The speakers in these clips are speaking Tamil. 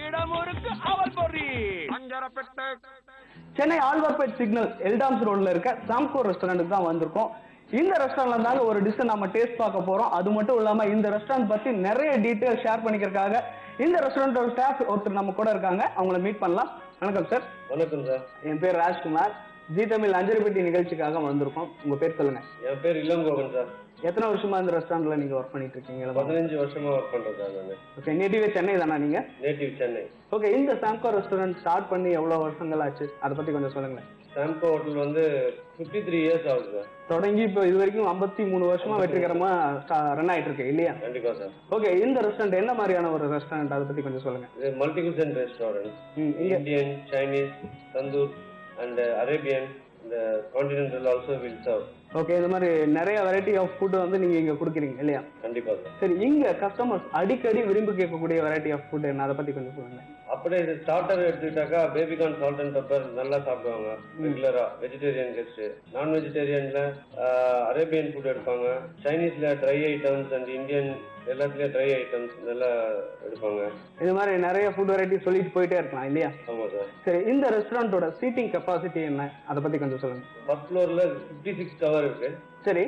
இடமுருக்கு அவல் பொறி அஞ்சரப்பெட்டு. சென்னை ஆழ்வார்பேட் சிக்னல் எல்டாம்ஸ் ரோட்ல இருக்க சாம்கோ ரெஸ்டாரண்ட்டுக்கு தான் வந்திருக்கோம். இந்த ரெஸ்டாரண்ட்ல தாங்க ஒரு டிஷ் நம்ம டேஸ்ட் பார்க்க போறோம். அது மட்டும் இல்லாம இந்த ரெஸ்டாரண்ட் பத்தி நிறைய டீடைல் ஷேர் பண்ணிக்கிறதுக்காக இந்த ரெஸ்டாரண்டோட ஸ்டாஃப் ஒருத்தர் நம்ம கூட இருக்காங்க. அவங்கள மீட் பண்ணலாம். வணக்கம் சார். வணக்கம் சார். என் பேர் ராஜ்குமார். ஜி தமிழ் அஞ்சரைப்பட்டி நிகழ்ச்சிக்காக வந்திருக்கோம். உங்க பேர் சொல்லுங்க. என் பேர் இளங்கோவன் சார். எத்தனை வருஷமா இந்த ரெஸ்டாரண்ட்ல நீங்க ஒர்க் பண்ணிட்டு இருக்கீங்க? 15 வருஷமா ஒர்க் பண்றேன் சார் நான். ஓகே, நேட்டிவ் சென்னை தானா நீங்க? நேட்டிவ் சென்னை. ஓகே, இந்த சாம்கோ ரெஸ்டாரண்ட் ஸ்டார்ட் பண்ணி எவ்வளவு வருஷங்கள் ஆச்சு? அதை பத்தி கொஞ்சம் சொல்லுங்களேன். சாம்கோ ஹோட்டல் வந்து 53 இயர்ஸ் ஆகுது சார். தொடங்கி இப்போ இது வரைக்கும் 53 வருஷமா வெற்றிகரமா ரன் ஆயிட்டு இருக்கு இல்லையா? கண்டிப்பா சார். ஓகே, இந்த ரெஸ்டாரண்ட் என்ன மாதிரியான ஒரு ரெஸ்டாரண்ட், அதை பத்தி கொஞ்சம் சொல்லுங்க. இது multi cuisine restaurant. Indian, Chinese, tandoor and Arabian, இந்த continental also will serve. Okay, இந்த மாதிரி நிறைய வெரைட்டி ஆஃப் ஃபுட் வந்து நீங்க இங்க கொடுக்குறீங்க இல்லையா? கண்டிப்பா சார். சரி, இங்க கஸ்டமர்ஸ் அடிக்கடி விரும்பி கேட்கக்கூடிய வெரைட்டி ஆஃப் ஃபுட் என்ன, அதை பத்தி கொஞ்சம் சொல்லுங்க. அப்படியே இது ஸ்டார்டர் எடுத்துக்கிட்டாக்கா பேபிகார்ன் சால்ட் அண்ட் பெப்பர் நல்லா சாப்பிடுவாங்க ரெகுலரா. Vegetarian guest. நான் வெஜிடேரியன்ல அரேபியன் ஃபுட் எடுப்பாங்க. சைனீஸ்ல ட்ரை ஐட்டம்ஸ் அண்ட் இந்தியன் எல்லாத்துலயும் ட்ரை ஐட்டம்ஸ் நல்லா எடுப்பாங்க. இது மாதிரி நிறைய ஃபுட் வெரைட்டி சொல்லிட்டு போயிட்டே இருக்கலாம் இல்லையா? ஆமா சார். சரி, இந்த ரெஸ்டாரண்டோட சீட்டிங் கெப்பாசிட்டி என்ன, அதை பத்தி கொஞ்சம் சொல்லுங்க. ஃபர்ஸ்ட் ஃப்ளோர்ல 56 கவர் இருக்கு. சரி,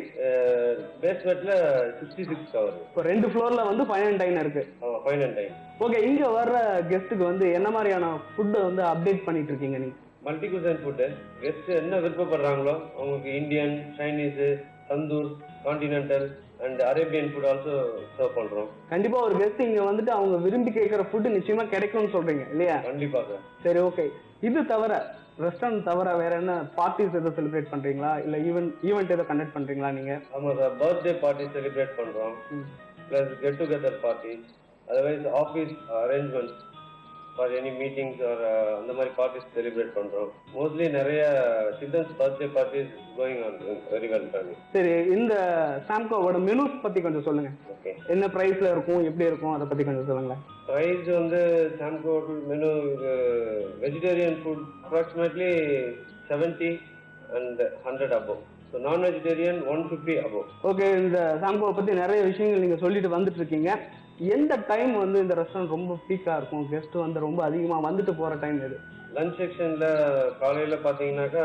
பேஸ்மெண்ட்ல 66 கவர். இப்போ 2 ஃப்ளோர்ல வந்து ஃபைன் அண்ட் டைன் இருக்கு. ஆமா, ஃபைன் அண்ட் டைன். ஓகே, இங்க வர்ற கெஸ்ட்டுக்கு வந்து என்ன மாதிரியான ஃபுட்டை வந்து அப்டேட் பண்ணிட்டு இருக்கீங்க நீங்க? Multi cuisine food. கெஸ்ட் என்ன விருப்பப்படுறாங்களோ அவங்களுக்கு Indian, Chinese, tandoor, continental and Arabian food also serve பண்றோம். கண்டிப்பா ஒரு கெஸ்ட் இங்க வந்துட்டு அவங்க விரும்பி கேட்கிற ஃபுட் நிச்சயமா கிடைக்கும்னு சொல்றீங்க இல்லையா? கண்டிப்பா சார். சரி, ஓகே. இது தவிர ரெஸ்டாரண்ட் தவிர வேற என்ன பார்ட்டிஸ் எதை செலிப்ரேட் பண்றீங்களா, இல்ல ஈவெண்ட் எதை கண்டக்ட் பண்றீங்களா நீங்க? ஆமா சார், பர்த்டே பார்ட்டி செலிப்ரேட் பண்றோம். Plus get together party, otherwise office arrangements for any meetings or அந்த மாதிரி பார்ட்டிஸ் செலிப்ரேட் பண்றோம். மோஸ்ட்லி நிறைய children's birthday parties going on very well பண்ணி. சரி, இந்த சாம்கோவோட மெனூஸ் பத்தி கொஞ்சம் சொல்லுங்க. ஓகே, என்ன பிரைஸ்ல இருக்கும், எப்படி இருக்கும், அதை பத்தி கொஞ்சம் சொல்லுங்களேன். பிரைஸ் வந்து Samco hotel menu vegetarian food approximately 70 and 100 above. So non vegetarian 150 above. Okay, இந்த சாம்கோவை பத்தி நிறைய விஷயங்கள் நீங்க சொல்லிட்டு வந்துட்டு இருக்கீங்க. எந்த டைம் வந்து இந்த ரெஸ்டாரண்ட் ரொம்ப பீக்கா இருக்கும், கெஸ்ட் வந்து ரொம்ப அதிகமா வந்துட்டு போற டைம் எது? லஞ்ச் செக்ஷன்ல காலையில பாத்தீங்கன்னாக்கா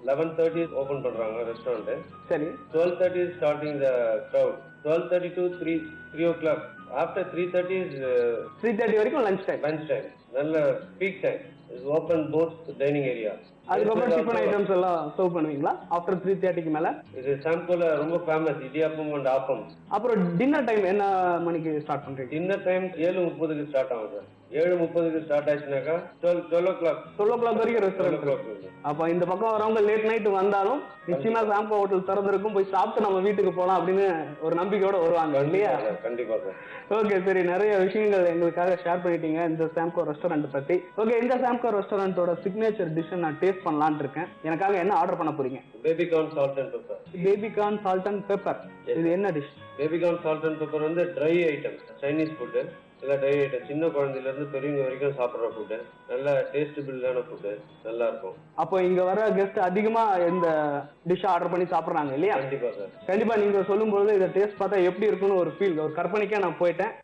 11:30 ஓபன் பண்றாங்க ரெஸ்டாரண்ட். சரி, 12:30 is starting the crowd. 12:30 to 3 o'clock. After 3:30 is 3:30 வரைக்கும் லஞ்ச் டைம். lunch time. நல்ல peak time. is open both dining area. அதுக்கப்புறம் டிஃபன் ஐட்டம்ஸ் எல்லாம் சர்வ் பண்ணுவீங்களா ஆஃப்டர் 3:30க்கு மேல? இது சாம்கோல ரொம்ப ஃபேமஸ் இடியாப்பம் அண்ட் ஆப்பம். அப்புறம் டின்னர் டைம் என்ன மணிக்கு ஸ்டார்ட் பண்றீங்க? டின்னர் டைம் 7:30க்கு ஸ்டார்ட் ஆகும் சார். 7:30க்கு ஸ்டார்ட் ஆச்சுனாக்கா 12 o'clock. 12 o'clock வரைக்கும் 12 ரெஸ்டாரண்ட். o'clock இருக்கு. அப்ப இந்த பக்கம் வரவங்க லேட் நைட் வந்தாலும் நிச்சயமா சாம்கோ ஹோட்டல் திறந்திருக்கும், போய் சாப்பிட்டு நம்ம வீட்டுக்கு போலாம் அப்படின்னு ஒரு நம்பிக்கையோட வருவாங்க இல்லையா? கண்டிப்பா சார். ஓகே, சரி, நிறைய விஷயங்கள் எங்களுக்காக ஷேர் பண்ணிட்டீங்க இந்த சாம்கோ ரெஸ்டாரண்ட் பத்தி. ஓகே, இந்த சாம்கோ ரெஸ்டாரண்டோட சிக்னேச்சர் டிஷ் நான் டேஸ்ட் பண்ணலாம்னு இருக்கேன். எனக்காக என்ன ஆர்டர் பண்ண போறீங்க? Baby corn salt and pepper. Baby corn salt and pepper. இது என்ன dish? Baby corn salt and pepper வந்து ட்ரை ஐட்டம், சைனீஸ் ஃபுட்டு. இல்லை ட்ரை ஐட்டம், சின்ன குழந்தையில இருந்து பெரியவங்க வரைக்கும் சாப்பிட்ற ஃபுட்டு. நல்ல டேஸ்டபிளான ஃபுட்டு, நல்லா இருக்கும். அப்போ இங்க வர கெஸ்ட் அதிகமா இந்த டிஷ் ஆர்டர் பண்ணி சாப்பிடுறாங்க இல்லையா? கண்டிப்பா சார். கண்டிப்பா நீங்க சொல்லும்போது இதை டேஸ்ட் பார்த்தா எப்படி இருக்குன்னு ஒரு ஃபீல், ஒரு கற்பனைக்கே நான் போயிட்டேன்.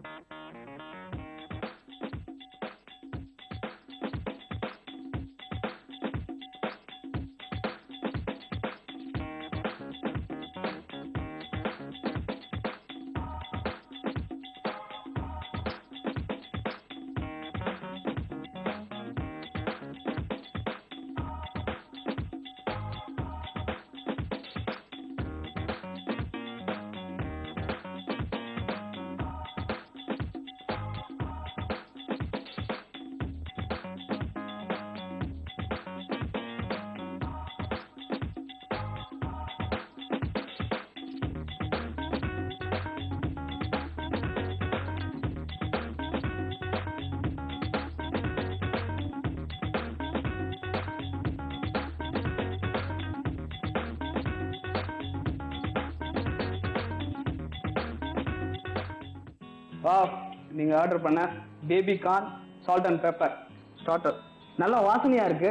நீங்க ஆர்டர் பண்ண baby corn salt and pepper starter நல்லா வாசனையா இருக்கு.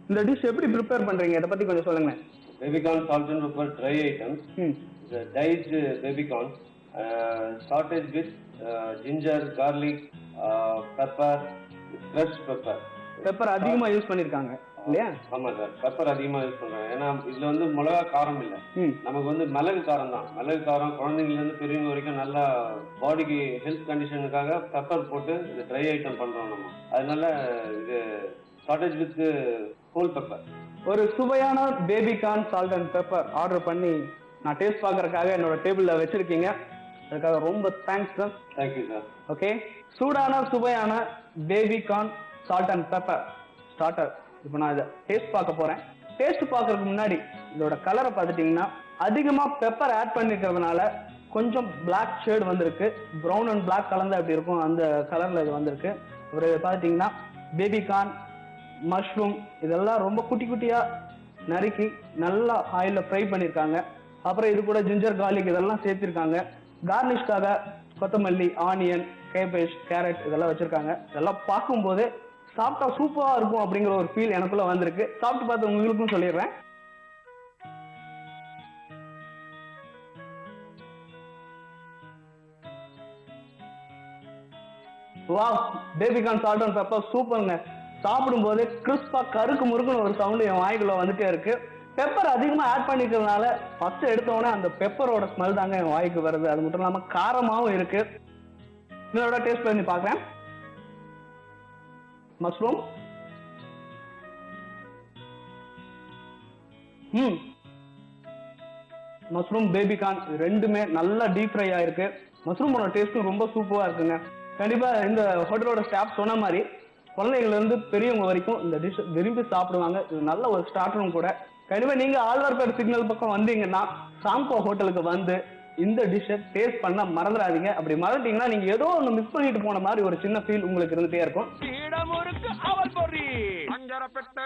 இந்த டிஷ் எப்படி ப்ரிப்பேர் பண்றீங்க, இதை பத்தி கொஞ்சம் சொல்லுங்க. Baby corn salt and pepper dry items. Diced baby corn sauteed with ginger, garlic, pepper, fresh pepper. Pepper அதிகமா யூஸ் பண்ணிருக்காங்க இல்லையா? ஆமா சார், பெப்பர் அதிகமா யூஸ் பண்றாங்க. ஏன்னா இதுல வந்து மிளகா காரம் இல்ல, நமக்கு வந்து மிளகு காரம் தான். மிளகு காரம் குழந்தைங்கல இருந்து பெரியவங்க வரைக்கும் நல்லா பாடிக்கு ஹெல்த் கண்டிஷனுக்காக பெப்பர் போட்டு இது ட்ரை ஐட்டம் பண்றோம் நம்ம. அதனால இது சாட்டேஜ் வித் ஹோல் பெப்பர். ஒரு சுவையான baby corn salt and pepper order பண்ணி நான் டேஸ்ட் பார்க்கறதுக்காக என்னோட டேபிள்ல வச்சிருக்கீங்க. அதுக்காக ரொம்ப thanks sir. Thank you sir. Okay, சூடான சுவையான baby corn salt and pepper starter. இப்போ நான் இதை டேஸ்ட் பார்க்க போறேன். டேஸ்ட் பார்க்கறதுக்கு முன்னாடி இதோட கலரை பார்த்துட்டீங்கன்னா அதிகமா பெப்பர் ஆட் பண்ணிருக்கிறதுனால கொஞ்சம் பிளாக் ஷேட் வந்திருக்கு. ப்ரௌன் அண்ட் பிளாக் கலந்து அப்படி இருக்கும், அந்த கலர்ல இது வந்திருக்கு. ஒரு பார்த்துட்டீங்கன்னா பேபிகார்ன், மஷ்ரூம் இதெல்லாம் ரொம்ப குட்டி குட்டியா நறுக்கி நல்லா ஆயில ஃப்ரை பண்ணியிருக்காங்க. அப்புறம் இது கூட ஜிஞ்சர், கார்லிக் இதெல்லாம் சேர்த்திருக்காங்க. கார்னிஷ்காக கொத்தமல்லி, ஆனியன், கேபேஜ், கேரட் இதெல்லாம் வச்சிருக்காங்க. இதெல்லாம் பார்க்கும்போது சாப்பிட்டா சூப்பரா இருக்கும் அப்படிங்கிற ஒரு ஃபீல் எனக்குள்ள வந்திருக்கு. சாப்பிட்டு பார்த்து உங்களுக்கும் சொல்லிடுறேன். Wow, baby corn salt and pepper சூப்பருங்க. சாப்பிடும் போது கிறிஸ்பா கருக்கு முறுக்குன்னு ஒரு சவுண்ட் என் வாய்க்குள்ள வந்துட்டே இருக்கு. பெப்பர் அதிகமா ஆட் பண்ணிக்கிறதுனால ஃபர்ஸ்ட் எடுத்தோடனே அந்த பெப்பரோட ஸ்மெல் தாங்க என் வாய்க்கு வருது. அது மட்டும் இல்லாம காரமாவும் இருக்கு. இதோட டேஸ்ட் பண்ணி பார்க்குறேன். மஷ்ரூம், மஷ்ரூம், பேபிகார்ன் ரெண்டுமே நல்லா டீப் ஃப்ரை ஆயிருக்கு. மஷ்ரூமோட டேஸ்ட்டும் ரொம்ப சூப்பரா இருக்குங்க. கண்டிப்பா இந்த ஹோட்டலோட ஸ்டாஃப் சொன்ன மாதிரி குழந்தைகள்ல இருந்து பெரியவங்க வரைக்கும் இந்த டிஷ் விரும்பி சாப்பிடுவாங்க. இது நல்ல ஒரு ஸ்டார்டரும் கூட. கண்டிப்பா நீங்க ஆழ்வார்பேட்டை சிக்னல் பக்கம் வந்தீங்கன்னா சாம்கோ ஹோட்டலுக்கு வந்து இந்த டிஷ்ஷை டேஸ்ட் பண்ண மறந்துடாதீங்க. அப்படி மறந்துட்டீங்கன்னா நீங்க ஏதோ ஒன்று மிஸ் பண்ணிட்டு போன மாதிரி ஒரு சின்ன ஃபீல் உங்களுக்கு இருந்துட்டே இருக்கும். இடமுருக்கு அவல் பொரி அஞ்சரப்பேட்டை.